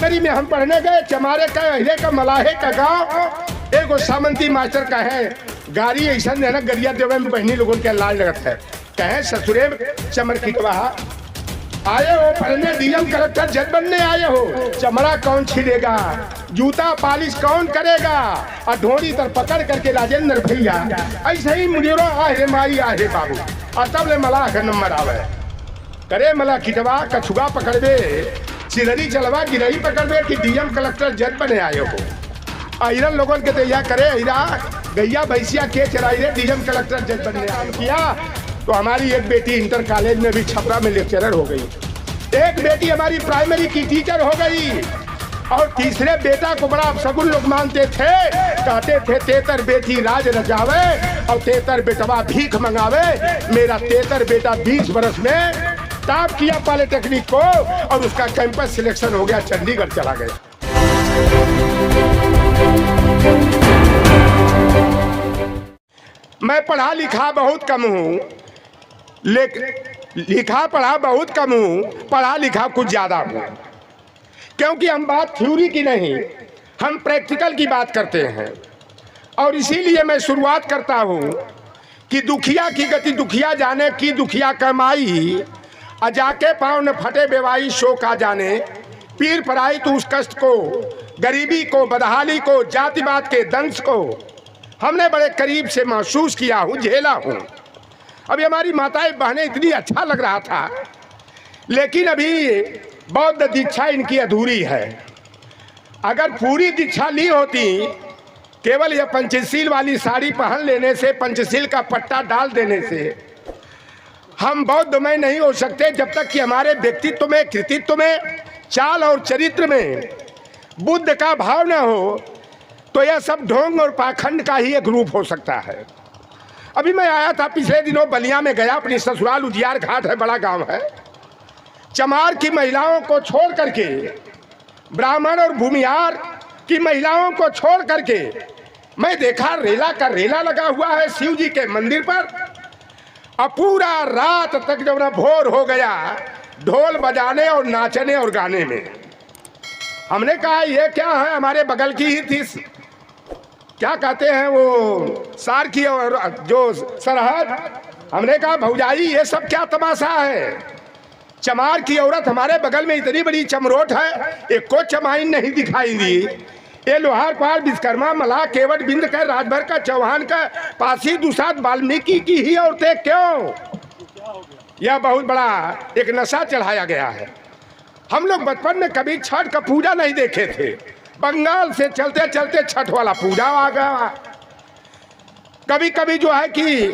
Primary में हम पढ़ने गए, चमारे का अहिरे का मलाहे का गाँव एगो सामंती मास्टर का है गाड़ी ऐसा देना गरिया देवे में बहनी लोगों के लाज लगत है। कहे ससुरे चमर किटवा आए हो पढ़ने, डीएम कलेक्टर जज बनने आए हो, चमड़ा कौन छिलेगा, जूता पालिश कौन करेगा, और ढोरी तर पकड़ करके राजेंद्र भैया ऐसे ही मुझे आहे माई आहे बाबू, और तब ले मलाह का नंबर आवे करे मला किटवा कछुआ पकड़बे, सिररी चलवा गिरही पकड़बे कि डीएम कलेक्टर जज बने आए हो। अहिरन लोगों के तैयार करे अहिरा गैया भैंसिया के चराई रे डीएम कलेक्टर जज बनने आए किया। तो हमारी एक बेटी इंटर कॉलेज में भी छपरा में लेक्चरर हो गई, एक बेटी हमारी प्राइमरी की टीचर हो गई, और तीसरे बेटा को बड़ा अपशगुन लोग मानते थे, कहते थे तेतर बेटी राज रचावे और तेतर बेटवा भीख मंगावे। मेरा तेतर बेटा 20 वर्ष में टॉप किया पॉलिटेक्निक को और उसका कैंपस सिलेक्शन हो गया, चंडीगढ़ चला गया। मैं पढ़ा लिखा बहुत कम हूँ, लिखा पढ़ा बहुत कम हूँ, पढ़ा लिखा कुछ ज़्यादा हूँ, क्योंकि हम बात थ्योरी की नहीं, हम प्रैक्टिकल की बात करते हैं। और इसीलिए मैं शुरुआत करता हूँ कि दुखिया की गति दुखिया जाने की दुखिया कमाई, अजाके पाँव न फटे बेवाई शोक आ जाने, पीर पराई तो उस कष्ट को, गरीबी को, बदहाली को, जातिवाद के दंश को हमने बड़े करीब से महसूस किया हूँ, झेला हूँ। अभी हमारी माताएं बहनें इतनी अच्छा लग रहा था, लेकिन अभी बौद्ध दीक्षा इनकी अधूरी है। अगर पूरी दीक्षा ली होती, केवल यह पंचशील वाली साड़ी पहन लेने से, पंचशील का पट्टा डाल देने से हम बौद्धमय नहीं हो सकते जब तक कि हमारे व्यक्तित्व में, कृतित्व में, चाल और चरित्र में बुद्ध का भाव न हो। तो यह सब ढोंग और पाखंड का ही एक रूप हो सकता है। अभी मैं आया था पिछले दिनों बलिया में गया, अपनी ससुराल उजियार घाट है, बड़ा गांव है। चमार की महिलाओं को छोड़ करके, ब्राह्मण और भूमिहार की महिलाओं को छोड़ करके मैं देखा रेला का रेला लगा हुआ है शिव जी के मंदिर पर, और पूरा रात तक जब ना भोर हो गया ढोल बजाने और नाचने और गाने में। हमने कहा ये क्या है, हमारे बगल की ही थी, क्या कहते हैं वो सार की और जो सरहद। हमने कहा भौजाई ये सब क्या तमाशा है, चमार की औरत हमारे बगल में इतनी बड़ी चमरोट है, एक को चमाइन नहीं दिखाई दी। ये लोहार पार विश्वकर्मा मलाह केवट बिंद का राजभर का चौहान का पासी दुसाद वाल्मीकि की ही औरतें क्यों? यह बहुत बड़ा एक नशा चढ़ाया गया है। हम लोग बचपन में कभी छठ का पूजा नहीं देखे थे, बंगाल से चलते चलते छठ वाला पूजा आ गया। कभी कभी जो है कि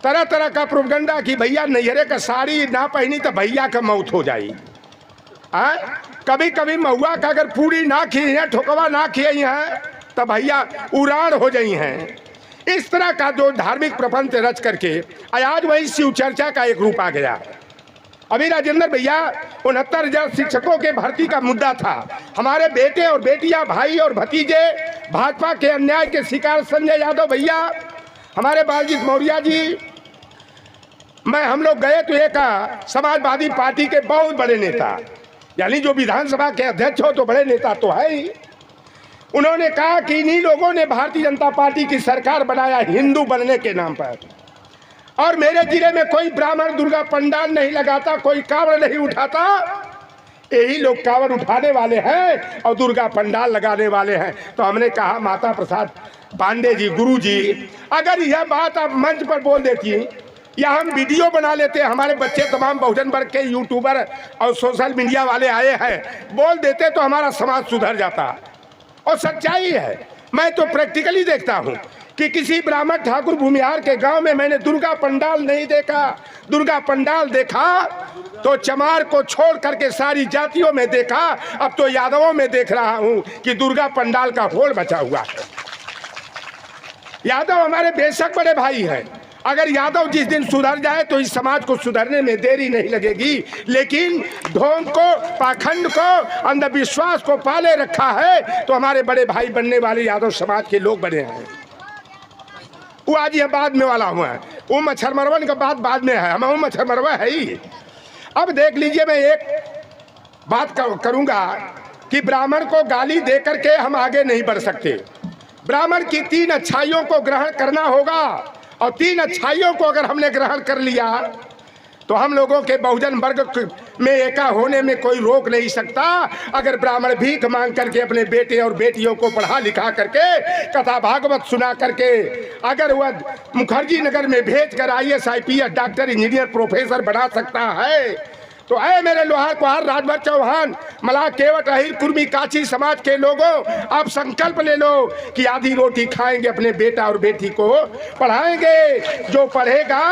तरह तरह का प्रोपगंडा कि भैया नैहरे का साड़ी ना पहनी तो भैया का मौत हो जाई। कभी कभी महुआ का अगर पूरी ना खी है, ठोकवा ना खिए हैं तो भैया उड़ान हो जाई हैं। इस तरह का जो धार्मिक प्रपंच रच करके आज वही शिव चर्चा का एक रूप आ गया। अभी राजेंद्र भैया 69,000 शिक्षकों के भर्ती का मुद्दा था। हमारे बेटे और बेटियां, भाई और भतीजे भाजपा के अन्याय के शिकार, संजय यादव भैया, हमारे बालजीत मौर्य जी, हम लोग गए तो एक समाजवादी पार्टी के बहुत बड़े नेता, यानी जो विधानसभा के अध्यक्ष हो तो बड़े नेता तो है ही। उन्होंने कहा कि इन्हीं लोगों ने भारतीय जनता पार्टी की सरकार बनाया हिंदू बनने के नाम पर, और मेरे जिले में कोई ब्राह्मण दुर्गा पंडाल नहीं लगाता, कोई कावड़ नहीं उठाता। यही लोग कावड़ उठाने वाले हैं और दुर्गा पंडाल लगाने वाले हैं। तो हमने कहा माता प्रसाद पांडे जी, गुरु जी, अगर यह बात आप मंच पर बोल देती या हम वीडियो बना लेते, हमारे बच्चे तमाम बहुजन वर्ग के यूट्यूबर और सोशल मीडिया वाले आए हैं, बोल देते तो हमारा समाज सुधर जाता। और सच्चाई है, मैं तो प्रैक्टिकली देखता हूँ कि किसी ब्राह्मण ठाकुर भूमिहार के गांव में मैंने दुर्गा पंडाल नहीं देखा। दुर्गा पंडाल देखा तो चमार को छोड़ करके सारी जातियों में देखा, अब तो यादवों में देख रहा हूं कि दुर्गा पंडाल का होड़ बचा हुआ है। यादव हमारे बेशक बड़े भाई हैं, अगर यादव जिस दिन सुधर जाए तो इस समाज को सुधरने में देरी नहीं लगेगी। लेकिन ढोंग को, पाखंड को, अंधविश्वास को पाले रखा है तो हमारे बड़े भाई बनने वाले यादव समाज के लोग बने हैं। वो आज यह बाद में वाला हुआ है, वो मच्छर मरवन का बात बाद में है, हम वो मच्छर मरवा है ही। अब देख लीजिए, मैं एक बात करूंगा कि ब्राह्मण को गाली दे करके हम आगे नहीं बढ़ सकते। ब्राह्मण की 3 अच्छाइयों को ग्रहण करना होगा, और 3 अच्छाइयों को अगर हमने ग्रहण कर लिया तो हम लोगों के बहुजन वर्ग में एका होने में कोई रोक नहीं सकता। अगर ब्राह्मण भीख मांग करके अपने बेटे और बेटियों को पढ़ा लिखा करके कथा भागवत सुना करके अगर वह मुखर्जी नगर में भेज कर IAS IPS doctor engineer professor बना सकता है, तो ऐ मेरे लोहार कुहार राजभर चौहान मलाह केवट अहिर कुर्मी काची समाज के लोगों, आप संकल्प ले लो कि आधी रोटी खाएंगे, अपने बेटा और बेटी को पढ़ाएंगे। जो पढ़ेगा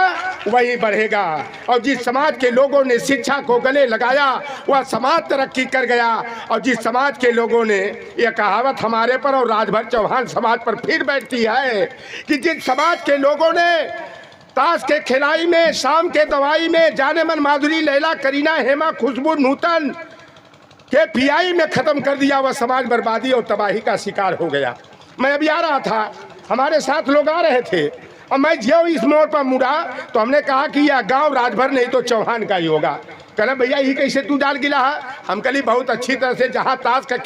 वही बढ़ेगा। और जिस समाज के लोगों ने शिक्षा को गले लगाया वह समाज तरक्की कर गया। और जिस समाज के लोगों ने, यह कहावत हमारे पर और राजभर चौहान समाज पर फिर बैठती है कि जिस समाज के लोगों ने ताश के खिलाई में, शाम के दवाई में, जाने मन माधुरी, लैला, करीना, हेमा, खुशबू, नूतन के पियाई में खत्म कर दिया, वह समाज बर्बादी और तबाही का शिकार हो गया। मैं अभी आ रहा था, हमारे साथ लोग आ रहे थे, और मैं जो इस मोड़ पर मुड़ा तो हमने कहा कि यह गांव राजभर नहीं तो चौहान का ही होगा। कहना भैया ये कैसे तू डाल गिला है? हम कली बहुत अच्छी तरह से, जहाँ ताश का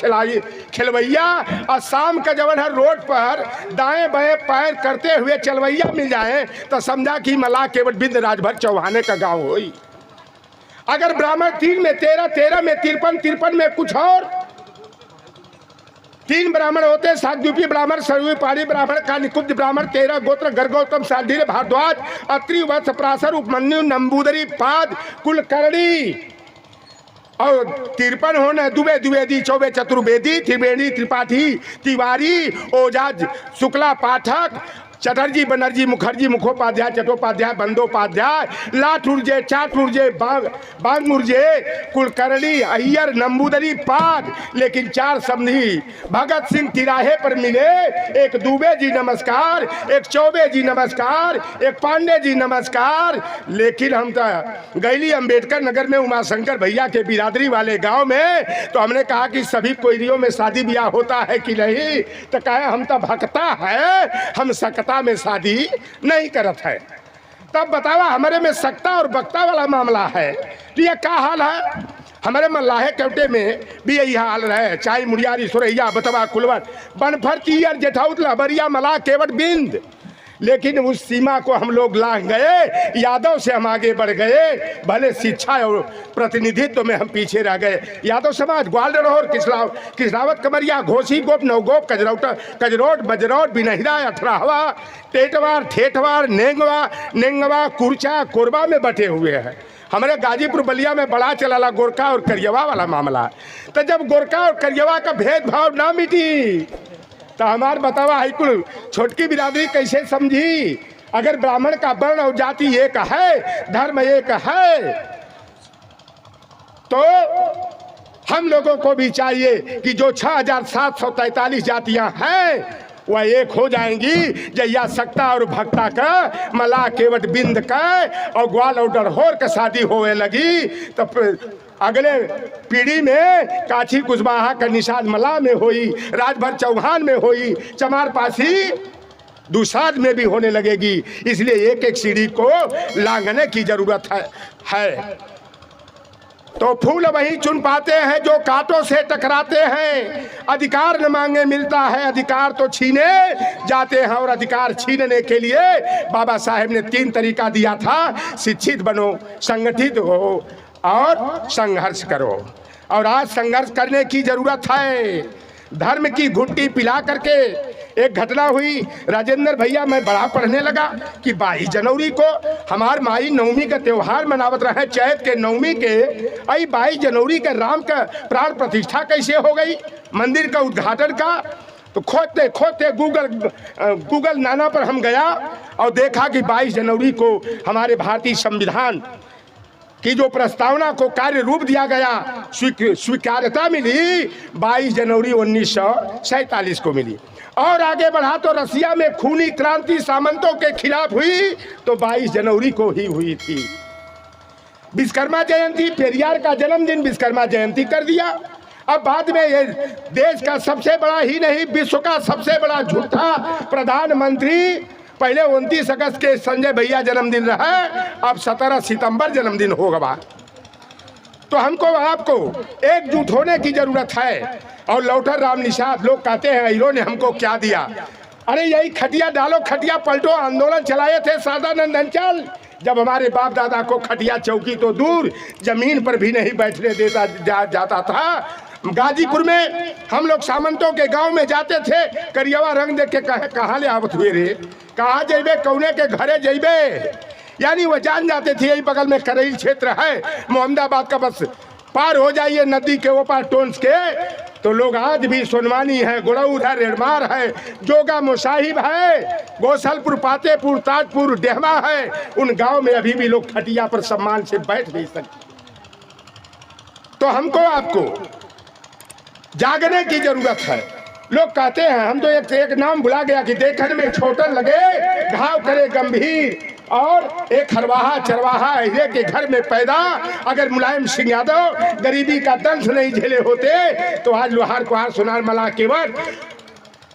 खिलवैया और शाम का जब है रोड पर दाएं बाएं पैर करते हुए चलवैया मिल जाए तो समझा कि मलाह केवट बिंद राजभर चौहाने का गांव होई। अगर ब्राह्मण 3 में 13, 13 में 53, 53 में कुछ और 3 ब्राह्मण होते, सागद्वीपी ब्राह्मण, सरवी पहाड़ी ब्राह्मण, कानिकुब्ज ब्राह्मण, 13 गोत्र, गर्गोत्तम, शार्दील, भारद्वाज, अत्रि, वत्स, पराशर, उपमन्यु, नंबूदरी, पाद, कुलकर्णी, और 53 होने दुबे, द्विवेदी, चौबे, चतुर्वेदी, त्रिवेणी, त्रिपाठी, तिवारी, ओझा, शुक्ला, पाठक, चटर्जी, बनर्जी, मुखर्जी, मुखोपाध्याय, चट्टोपाध्याय, बंदोपाध्याय, लाठुर्जे, चाटुर्जे, बांगुर्जे, कुलकर्णी, अय्यर, नंबूदरी, पाद। लेकिन 4 समधी भगत सिंह तिराहे पर मिले। एक दुबे जी नमस्कार, एक चौबे जी नमस्कार, एक पांडे जी नमस्कार। लेकिन हम तो गैली अम्बेडकर नगर में उमाशंकर भैया के बिरादरी वाले गांव में, तो हमने कहा कि सभी कोयरियों में शादी ब्याह होता है कि नहीं? तो कहे हम तो भक्ता है, हम सकता में शादी नहीं करत है। तब बतावा हमारे में सकता और बक्ता वाला मामला है। तो ये क्या हाल है? हमारे मल्लाहे केवटे में भी यही हाल रहे। चाय मुड़ियारी, सुरैया, बतवा, कुलवर, बनफर, तीयर, जेठाउत, लहबरिया, मलाह केवट बिंद। लेकिन उस सीमा को हम लोग लांघ गए, यादव से हम आगे बढ़ गए। भले शिक्षा और प्रतिनिधित्व में हम पीछे रह गए। यादव समाज ग्वालियर और किसरावत, कमरिया, घोसी, गोप, नवगोप, कजरोट, बजरोट, बिनहिरा, अठराहवा, टेटवार, ठेठवार, नेंगवा, कुर्चा, कोरबा में बटे हुए हैं। हमारे गाजीपुर बलिया में बड़ा चला गोरखा और करियवा वाला मामला। तो जब गोरखा और करियवा का भेदभाव ना मिटी तो हमार बतावा है कुल छोटकी बिरादरी कैसे समझी? अगर ब्राह्मण का वर्ण और जाति एक है, धर्म एक है, तो हम लोगों को भी चाहिए कि जो 6743 जातियां हैं वह एक हो जाएंगी। जैया सकता और भक्ता का, मलाह केवट बिंद का और ग्वाल और डरहोर का शादी होने लगी तो अगले पीढ़ी में काछी कुशवाहा का निषाद मलाह में हुई, राजभर चौहान में हुई, चमार पासी दुसाद में भी होने लगेगी। इसलिए एक एक सीढ़ी को लांघने की जरूरत है। तो फूल वही चुन पाते हैं जो कांटों से टकराते हैं। अधिकार न मांगे मिलता है, अधिकार तो छीने जाते हैं। और अधिकार छीनने के लिए बाबा साहेब ने 3 तरीका दिया था। शिक्षित बनो, संगठित हो और संघर्ष करो। और आज संघर्ष करने की जरूरत है। धर्म की घुट्टी पिला करके एक घटना हुई। राजेंद्र भैया मैं बड़ा पढ़ने लगा कि 22 जनवरी को हमार माई नवमी का त्यौहार मनावत रहे, चैत के नवमी के। 22 जनवरी के राम का प्राण प्रतिष्ठा कैसे हो गई, मंदिर का उद्घाटन का। तो खोजते खोजते गूगल नाना पर हम गया और देखा कि 22 जनवरी को हमारे भारतीय संविधान की जो प्रस्तावना को कार्य रूप दिया गया, स्वीकार्यता मिली 22 जनवरी 1947 को मिली। और आगे बढ़ा तो रसिया में खूनी क्रांति सामंतों के खिलाफ हुई तो 22 जनवरी को ही हुई थी। विश्वकर्मा जयंती, पेरियार का जन्मदिन विश्वकर्मा जयंती कर दिया। अब बाद में ये देश का सबसे बड़ा ही नहीं, विश्व का सबसे बड़ा झूठा प्रधानमंत्री, पहले 29 अगस्त के संजय भैया जन्मदिन रहा, अब 17 सितंबर जन्मदिन होगा। तो हमको आपको एकजुट होने की जरूरत है। और लौटर राम निषाद लोग कहते हैं हीरो ने हमको क्या दिया, अरे यही खटिया डालो खटिया पलटो आंदोलन चलाए थे सदानंद अंचल। जब हमारे बाप दादा को खटिया चौकी तो दूर जमीन पर भी नहीं बैठने देता जाता था। गाजीपुर में हम लोग सामंतों के गांव में जाते थे, करियावा रंग देख के कहाँ ले आवत हुए रे, कहाँ जेबे कौने के घरे जेबे, यानी वो जान जाते थे यही बगल में करैल क्षेत्र है, मोहम्मदाबाद का बस पार हो जाइए नदी के ऊपर टोन्स के तो लोग आज भी सोनवानी है, गुड़ौर है, रेडमार है, जोगा मुसाहिब है, गोसलपुर, पातेपुर, ताजपुर, डेहमा है, उन गांव में अभी भी लोग खटिया पर सम्मान से बैठ नहीं सकते। तो हमको आपको जागने की जरूरत है। लोग कहते हैं, हम तो एक नाम भुला गया कि देखने में छोटन लगे घाव करे गंभीर, और एक हरवाहा चरवाहा हीरे के घर में पैदा। अगर मुलायम सिंह यादव गरीबी का दंश नहीं झेले होते तो आज लोहार कुहार सोनार मला केवट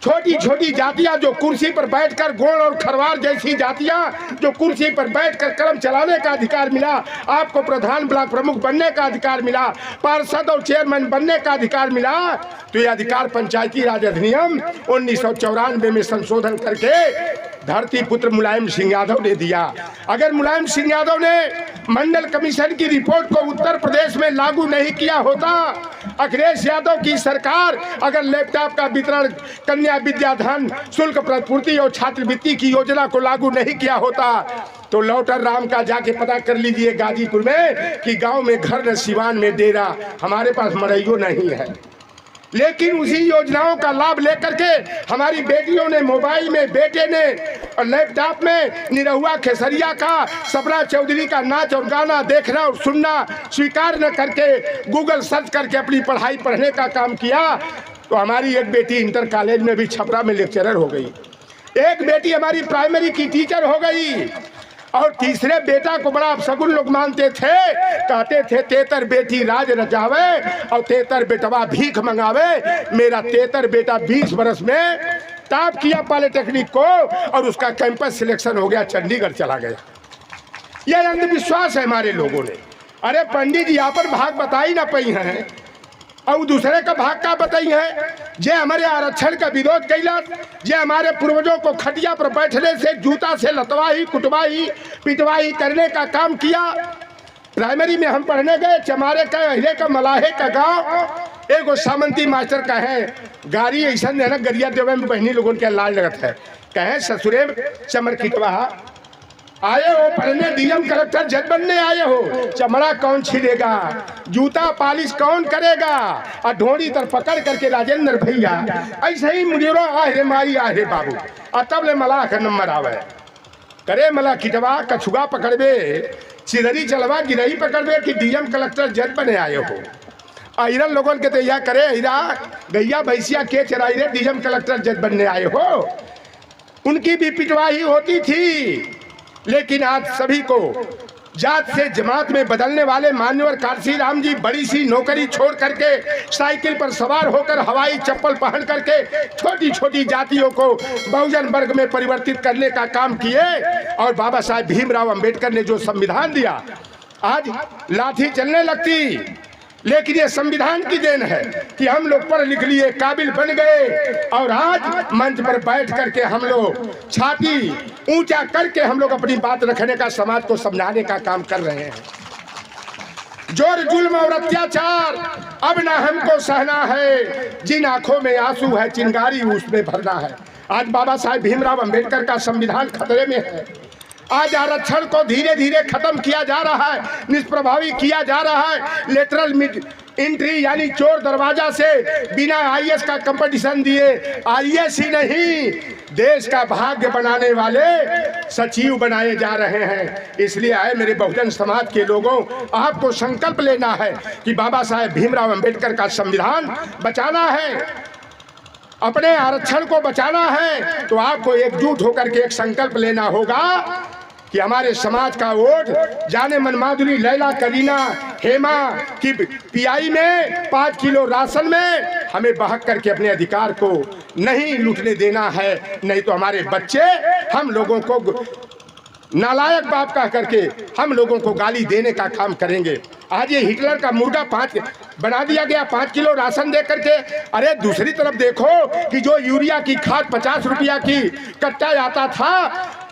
छोटी छोटी जातियां जो कुर्सी पर बैठकर गोंड और खरवार जैसी जातियां जो कुर्सी पर बैठकर कलम चलाने का अधिकार मिला, आपको प्रधान ब्लॉक प्रमुख बनने का अधिकार मिला, पार्षद और चेयरमैन बनने का अधिकार मिला, तो ये अधिकार पंचायती राज अधिनियम 1994 में संशोधन करके धरती पुत्र मुलायम सिंह यादव ने दिया। अगर मुलायम सिंह यादव ने मंडल कमीशन की रिपोर्ट को उत्तर प्रदेश में लागू नहीं किया होता, अखिलेश यादव की सरकार अगर लैपटॉप का वितरण, कन्या विद्याधन, शुल्क प्रतिपूर्ति और छात्रवृत्ति की योजना को लागू नहीं किया होता, तो लौटर राम का जाके पता कर लीजिए गाजीपुर में कि गांव में घर न सिवान में डेरा, हमारे पास मरैयो नहीं है। लेकिन उसी योजनाओं का लाभ लेकर के हमारी बेटियों ने मोबाइल में, बेटे ने और लैपटॉप में निरहुआ खेसरिया का, सपना चौधरी का नाच और गाना देखना और सुनना स्वीकार न करके गूगल सर्च करके अपनी पढ़ाई पढ़ने का काम किया। तो हमारी एक बेटी इंटर कॉलेज में भी छपरा में लेक्चरर हो गई, एक बेटी हमारी प्राइमरी की टीचर हो गई, और तीसरे बेटा को बड़ा अपशगुन लोग मानते थे, कहते थे तेतर बेटी राज रचावे और तेतर बेटवा भीख मंगावे। मेरा तेतर बेटा 20 बरस में टॉप किया पॉलिटेक्निक को और उसका कैंपस सिलेक्शन हो गया, चंडीगढ़ चला गया। यह अंधविश्वास है हमारे लोगों ने। अरे पंडित जी यहाँ पर भाग बताई ना पई हैं और दूसरे का भाग का बताई है। जे हमारे आरक्षण का विरोध कैला, जे हमारे पूर्वजों को खटिया पर बैठने से, जूता से लतवाही, कुटवाही, पिटवाही करने का काम किया। प्राइमरी में हम पढ़ने गए, चमारे का, हीरे का, मलाहे का गांव, एक सामंती मास्टर का है गाड़ी ऐसा है ना, गरिया देवे में बहनी लोगों के लाज लगत है, कहे ससुरे चमर खिटवा आए हो पढ़ने, डीएम कलेक्टर जज बनने आए हो, चमड़ा कौन छीलेगा, जूता पालिश कौन करेगा, और ढोड़ी तर पकड़ करके राजेंद्र भैया ऐसे ही मुझेरो आहे माई आहे बाबू, और तब ले मलाह का नंबर आवे करे मला खिटवा कछुआ पकड़बे, चिदरी चलवा गिरही पकड़बे कि डीएम कलेक्टर जज बने आए हो। आयरन लोगों के तो यह करे हीरा गैया भैंसिया के चराई रे, डीएम कलेक्टर जज बनने आए हो। उनकी भी पिटवाही होती थी। लेकिन आज सभी को जात से जमात में बदलने वाले मान्यवर काशी राम जी बड़ी सी नौकरी छोड़ करके साइकिल पर सवार होकर हवाई चप्पल पहन करके छोटी छोटी जातियों को बहुजन वर्ग में परिवर्तित करने का काम किए। और बाबा साहेब भीमराव अंबेडकर ने जो संविधान दिया, आज लाठी चलने लगती, लेकिन ये संविधान की देन है कि हम लोग पढ़ लिख लिए, काबिल बन गए, और आज मंच पर बैठ करके हम लोग छाती ऊंचा करके हम लोग अपनी बात रखने का, समाज को समझाने का काम कर रहे हैं। जोर जुल्म और अत्याचार अब ना हमको सहना है, जिन आंखों में आंसू है चिंगारी उसमें भरना है। आज बाबा साहेब भीमराव अंबेडकर का संविधान खतरे में है। आज आरक्षण को धीरे धीरे खत्म किया जा रहा है, निष्प्रभावी किया जा रहा है। लेटरल एंट्री यानी चोर दरवाजा से बिना आईएएस का कंपटीशन दिए, आईएएस ही नहीं देश का भाग्य बनाने वाले सचिव बनाए जा रहे हैं। इसलिए आए मेरे बहुजन समाज के लोगों, आपको संकल्प लेना है कि बाबा साहेब भीमराव अंबेडकर का संविधान बचाना है, अपने आरक्षण को बचाना है। तो आपको एकजुट होकर के एक संकल्प लेना होगा कि हमारे समाज का वोट जाने मन माधुरी, लैला, करीना, हेमा की पीआई में 5 किलो राशन में हमें बहक करके अपने अधिकार को नहीं लूटने देना है। नहीं तो हमारे बच्चे हम लोगों को नालायक बाप कह करके हम लोगों को गाली देने का काम करेंगे। आज ये हिटलर का मुर्गा 5 बना दिया गया, 5 किलो राशन दे करके। अरे दूसरी तरफ देखो कि जो यूरिया की खाद 50 रुपया की कट्टा आता था,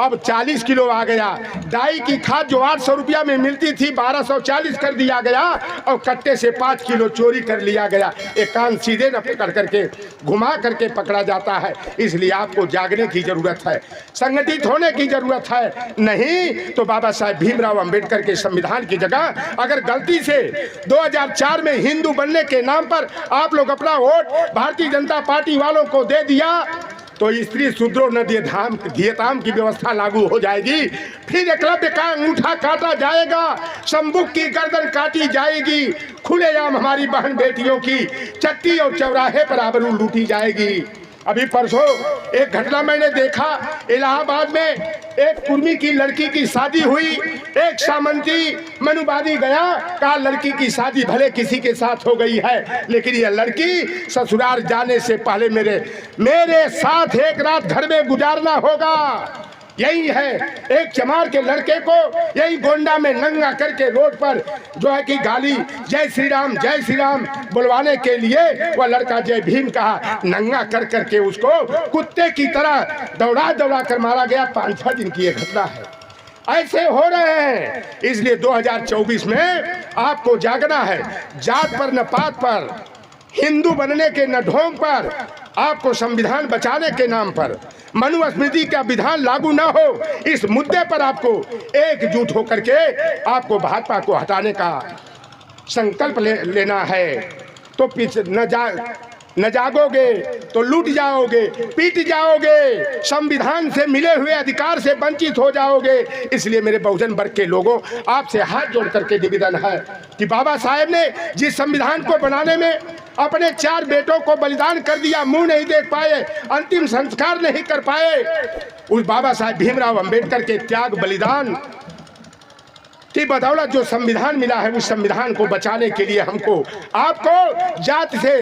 अब 40 किलो आ गया। डाई की खाद जो 800 रुपया में मिलती थी 1240 कर दिया गया, और कट्टे से 5 किलो चोरी कर लिया गया। एक कान सीधे न पकड़ करके घुमा करके पकड़ा जाता है। इसलिए आपको जागने की जरूरत है, संगठित होने की जरूरत है। नहीं तो बाबा साहेब भीमराव अंबेडकर के संविधान की जगह अगर गलती से 2004 में हिंदू बनने के नाम पर आप लोग अपना वोट भारतीय जनता पार्टी वालों को दे दिया, तो स्त्री शूद्रो न दियताम की व्यवस्था लागू हो जाएगी। फिर एकलव्य का अंगूठा काटा जाएगा, शंभुक की गर्दन काटी जाएगी, खुलेआम हमारी बहन बेटियों की चट्टी और चौराहे पर आबरू लूटी जाएगी। अभी परसों एक घटना मैंने देखा, इलाहाबाद में एक कुर्मी की लड़की की शादी हुई। एक सामंती मनुवादी गया, कहा लड़की की शादी भले किसी के साथ हो गई है, लेकिन यह लड़की ससुराल जाने से पहले मेरे साथ एक रात घर में गुजारना होगा। यही है एक चमार के लड़के को यही गोंडा में नंगा करके रोड पर जो है कि गाली जय श्री राम बुलवाने के लिए वह लड़का जय भीम कहा, नंगा कर करके उसको कुत्ते की तरह दौड़ा दौड़ा कर मारा गया। 5-6 दिन की ये घटना है। ऐसे हो रहे हैं। इसलिए 2024 में आपको जागना है। जात पर न पात पर, हिंदू बनने के न ढोंग पर, आपको संविधान बचाने के नाम पर मनुस्मृति का विधान लागू ना हो, इस मुद्दे पर आपको एकजुट होकर के आपको भाजपा को हटाने का संकल्प लेना है। तो पीछे न जागोगे तो लूट जाओगे, पीट जाओगे, संविधान से मिले हुए अधिकार से वंचित हो जाओगे। इसलिए मेरे बहुजन वर्ग के लोगों, आपसे हाथ जोड़ करके निवेदन है कि बाबा साहेब ने जिस संविधान को बनाने में अपने 4 बेटों को बलिदान कर दिया, मुंह नहीं देख पाए, अंतिम संस्कार नहीं कर पाए, उस बाबा साहेब भीमराव अंबेडकर के त्याग बलिदान की बदौलत जो संविधान मिला है, उस संविधान को बचाने के लिए हमको आपको जात से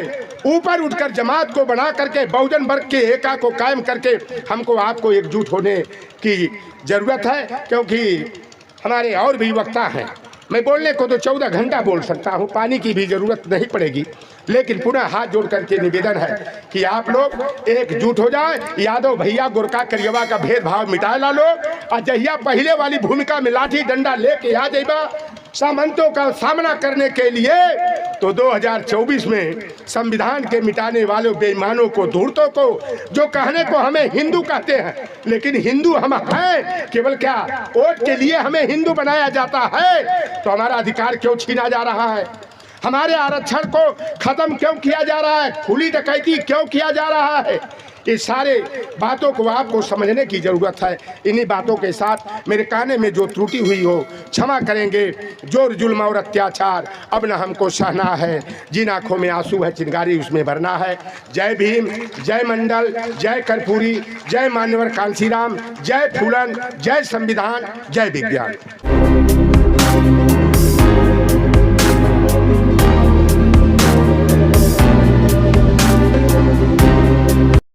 ऊपर उठकर जमात को बना करके बहुजन वर्ग के एका को कायम करके हमको आपको एकजुट होने की जरूरत है। क्योंकि हमारे और भी वक्ता हैं, मैं बोलने को तो 14 घंटा बोल सकता हूँ, पानी की भी जरूरत नहीं पड़ेगी। लेकिन पुनः हाथ जोड़ करके निवेदन है कि आप लोग एकजुट हो जाए। यादव भैया गोरखा करियवा का भेदभाव मिटा ला लो, और जहिया पहले वाली भूमिका में लाठी डंडा लेके आ जाइबा सामंतों का सामना करने के लिए, तो 2024 में संविधान के मिटाने वालों बेईमानों को, धूर्तों को, जो कहने को हमें हिंदू कहते हैं, लेकिन हिंदू हम हैं केवल क्या वोट के लिए हमें हिंदू बनाया जाता है, तो हमारा अधिकार क्यों छीना जा रहा है? हमारे आरक्षण को खत्म क्यों किया जा रहा है? खुली डकैती क्यों किया जा रहा है? ये सारे बातों को आपको समझने की ज़रूरत है। इन्हीं बातों के साथ मेरे कहने में जो त्रुटि हुई हो क्षमा करेंगे। जोर जुल्म और अत्याचार अब न हमको सहना है, जिन आँखों में आंसू है चिंगारी उसमें भरना है। जय भीम, जय मंडल, जय कर्पूरी, जय मान्यवर कांसीराम, जय फूलन, जय संविधान, जय विज्ञान।